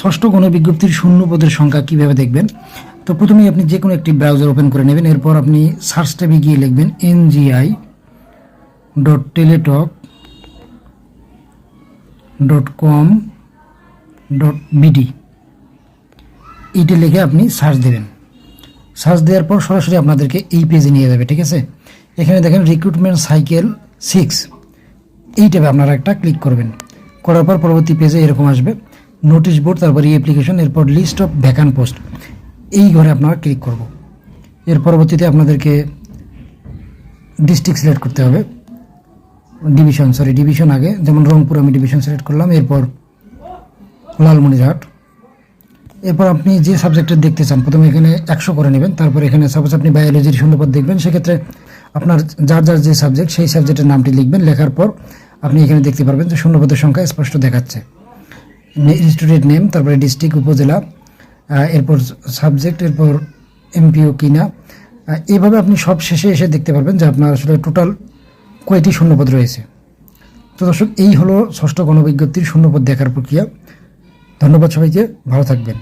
ষষ্ঠ গণবিজ্ঞপ্তির শূন্য পদের সংখ্যা কিভাবে দেখবেন। তো প্রথমেই আপনি যে কোনো একটি ব্রাউজার ওপেন করে নেবেন। এরপর আপনি সার্চ ট্যাবে গিয়ে লিখবেন NGI.teletalk.com.bd। এইটা লিখে আপনি সার্চ দেবেন। সার্চ দেওয়ার পর সরাসরি আপনাদেরকে এই পেজে নিয়ে যাবে, ঠিক আছে। এখানে দেখেন রিক্রুটমেন্ট সাইকেল 6, এই ট্যাবে আপনারা একটা ক্লিক করবেন। করার পর পরবর্তী পেজে এরকম আসবে নোটিশ বোর্ড, তারপর অ্যাপ্লিকেশন, এরপর লিস্ট অফ ভ্যাকান্ট পোস্ট। এই ঘরে আপনারা ক্লিক করব। এর পরবর্তীতে আপনাদেরকে ডিস্ট্রিক্ট সিলেক্ট করতে হবে, ডিভিশন আগে, যেমন রংপুর আমি ডিভিশন সিলেক্ট করলাম, এরপর লালমনিরহাট। এরপর আপনি যে সাবজেক্টে দেখতে চান প্রথমে এখানে 100 করে নেবেন। তারপর এখানে সাপোজ আপনি বায়োলজির শূন্যপদ দেখবেন, সেক্ষেত্রে আপনার যার যে সাবজেক্ট সেই সাবজেক্টের নামটি লিখবেন। লেখার পর আপনি এখানে দেখতে পারবেন যে শূন্যপদের সংখ্যা স্পষ্ট দেখাচ্ছে। ইনস্টিটিউট নেম, তারপরে ডিস্ট্রিক্ট, উপজেলা, এরপর সাবজেক্ট, এরপর এমপিও কিনা। এইভাবে আপনি সব শেষে এসে দেখতে পারবেন যে আপনার আসলে টোটাল কয়টি শূন্যপদ রয়েছে। তো দর্শক, এই হলো ষষ্ঠ গণবিজ্ঞপ্তির শূন্যপদ দেখার প্রক্রিয়া। ধন্যবাদ সবাইকে, ভালো থাকবেন।